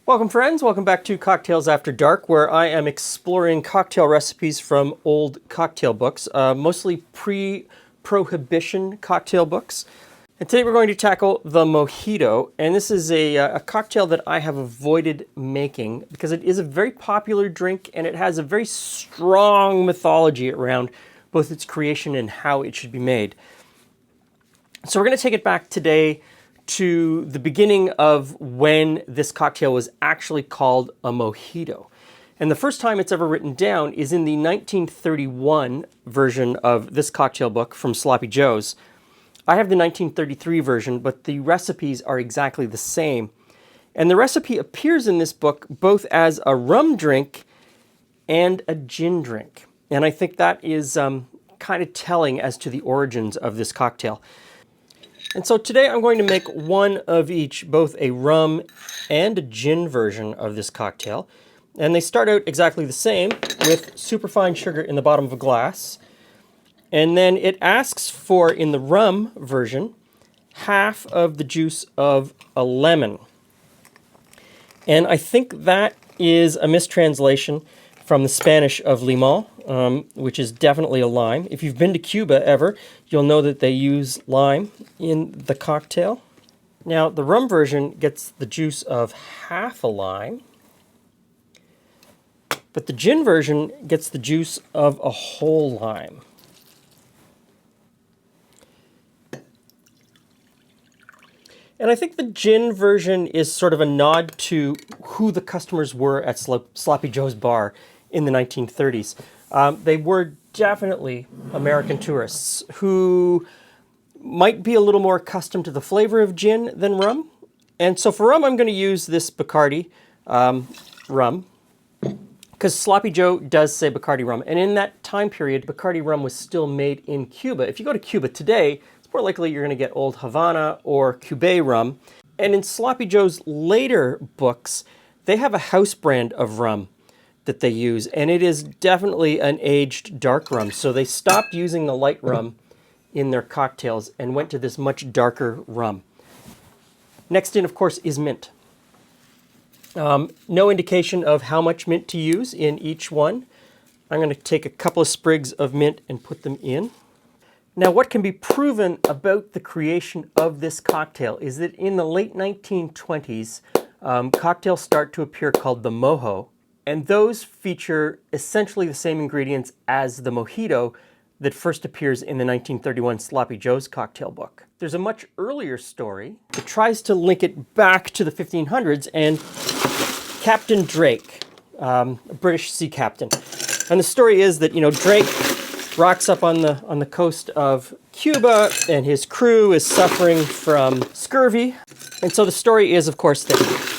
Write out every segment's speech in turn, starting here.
Welcome friends, welcome back to Cocktails After Dark, where I am exploring cocktail recipes from old cocktail books, mostly pre-prohibition cocktail books. And today we're going to tackle the Mojito, and this is a cocktail that I have avoided making because it is a very popular drink and it has a very strong mythology around both its creation and how it should be made. So we're going to take it back today to the beginning of when this cocktail was actually called a Mojito. And the first time it's ever written down is in the 1931 version of this cocktail book from Sloppy Joe's. I have the 1933 version, but the recipes are exactly the same. And the recipe appears in this book both as a rum drink and a gin drink. And I think that is kind of telling as to the origins of this cocktail. And so today I'm going to make one of each, both a rum and a gin version of this cocktail. And they start out exactly the same with superfine sugar in the bottom of a glass. And then it asks for, in the rum version, half of the juice of a lemon. And I think that is a mistranslation from the Spanish of limon, which is definitely a lime. If you've been to Cuba ever, you'll know that they use lime in the cocktail. Now, the rum version gets the juice of half a lime, but the gin version gets the juice of a whole lime. And I think the gin version is sort of a nod to who the customers were at Sloppy Joe's bar in the 1930s. They were definitely American tourists who might be a little more accustomed to the flavor of gin than rum. And so for rum, I'm going to use this Bacardi rum, because Sloppy Joe does say Bacardi rum. And in that time period, Bacardi rum was still made in Cuba. If you go to Cuba today, it's more likely you're going to get old Havana or Cuba rum. And in Sloppy Joe's later books, they have a house brand of rum that they use, and it is definitely an aged dark rum. So they stopped using the light rum in their cocktails and went to this much darker rum. Next in, of course, is mint. No indication of how much mint to use in each one. I'm going to take a couple of sprigs of mint and put them in. Now, what can be proven about the creation of this cocktail is that in the late 1920s, cocktails start to appear called the mojo, and those feature essentially the same ingredients as the Mojito that first appears in the 1931 Sloppy Joe's cocktail book. There's a much earlier story that tries to link it back to the 1500s and Captain Draque, a British sea captain. And the story is that, Draque rocks up on the coast of Cuba and his crew is suffering from scurvy. And so the story is, of course, that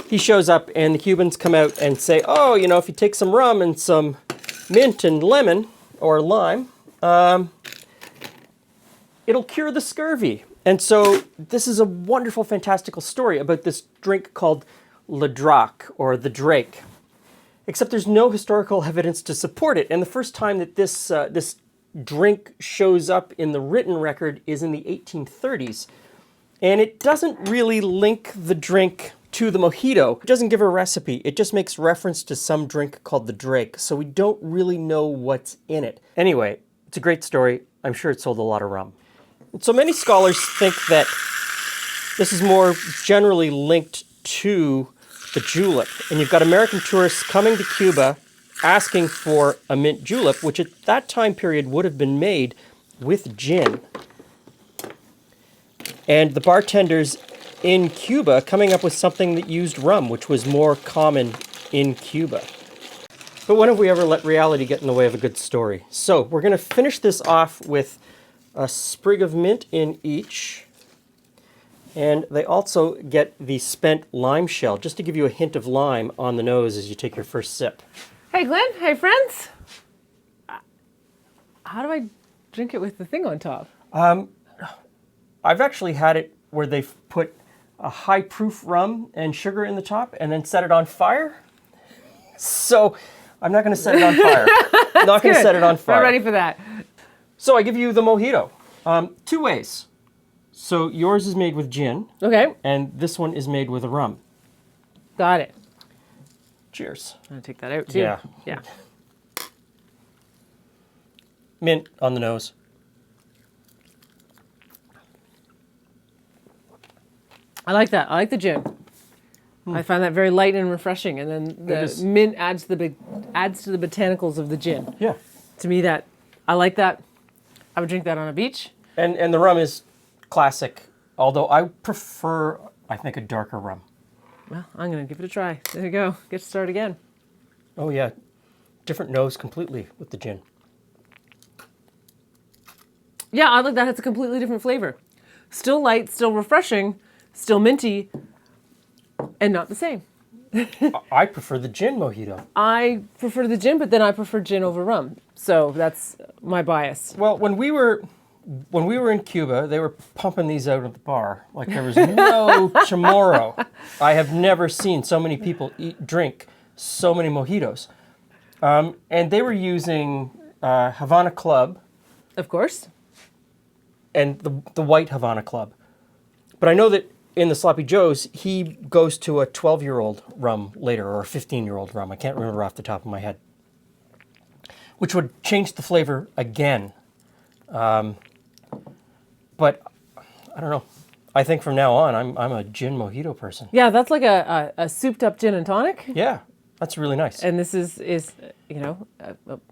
he shows up and the Cubans come out and say, oh, if you take some rum and some mint and lemon or lime, it'll cure the scurvy. And so this is a wonderful, fantastical story about this drink called le Draque, or the Drake. Except there's no historical evidence to support it. And the first time that this drink shows up in the written record is in the 1830s. And it doesn't really link the drink to the Mojito. It doesn't give a recipe. It just makes reference to some drink called the Drake. So we don't really know what's in it. Anyway, it's a great story. I'm sure it sold a lot of rum. And so many scholars think that this is more generally linked to the julep. And you've got American tourists coming to Cuba asking for a mint julep, which at that time period would have been made with gin. And the bartenders in Cuba coming up with something that used rum, which was more common in Cuba. But when have we ever let reality get in the way of a good story? So we're going to finish this off with a sprig of mint in each. And they also get the spent lime shell, just to give you a hint of lime on the nose as you take your first sip. Hey Glenn, hey friends. How do I drink it with the thing on top? I've actually had it where they've put a high-proof rum and sugar in the top and then set it on fire. So I'm not going to set it on fire. I'm not going to set it on fire. Not ready for that. So I give you the Mojito. Two ways. So yours is made with gin. Okay. And this one is made with a rum. Got it. Cheers. I'm going to take that out too. Yeah. Yeah. Mint on the nose. I like that. I like the gin. I find that very light and refreshing, and then the mint adds to the botanicals of the gin. Yeah. To me, I like that. I would drink that on a beach. And the rum is classic, although I prefer, I think, a darker rum. Well, I'm going to give it a try. There you go. Get to start again. Oh yeah, different nose completely with the gin. Yeah, I like that. It's a completely different flavor. Still light, still refreshing, still minty, and not the same. I prefer the gin mojito. I prefer the gin, but then I prefer gin over rum. So that's my bias. Well, when we were in Cuba, they were pumping these out at the bar like there was no tomorrow. I have never seen so many people drink so many mojitos. And they were using Havana Club. Of course. And the white Havana Club. But I know that in the Sloppy Joe's, he goes to a 12-year-old rum later, or a 15-year-old rum. I can't remember off the top of my head. Which would change the flavor again. But I don't know. I think from now on, I'm a gin mojito person. Yeah, that's like a souped up gin and tonic. Yeah, that's really nice. And this is a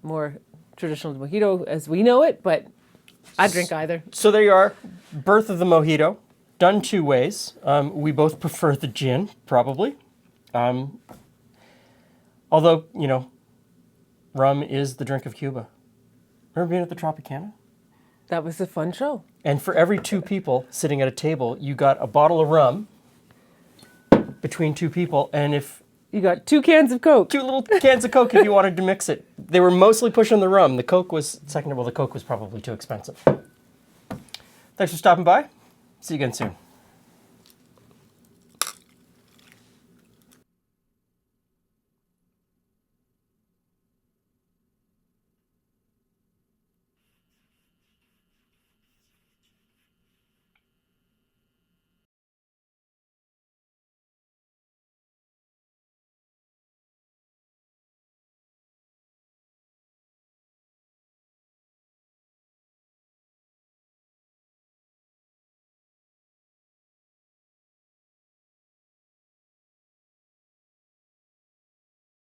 more traditional mojito as we know it, but I drink either. So there you are, birth of the mojito, done two ways. We both prefer the gin, probably. Although, rum is the drink of Cuba. Remember being at the Tropicana? That was a fun show. And for every two people sitting at a table, you got a bottle of rum between two people, and if You got 2 cans of Coke. 2 little cans of Coke if you wanted to mix it. They were mostly pushing the rum. The Coke was second. Well, the Coke was probably too expensive. Thanks for stopping by. See you again soon.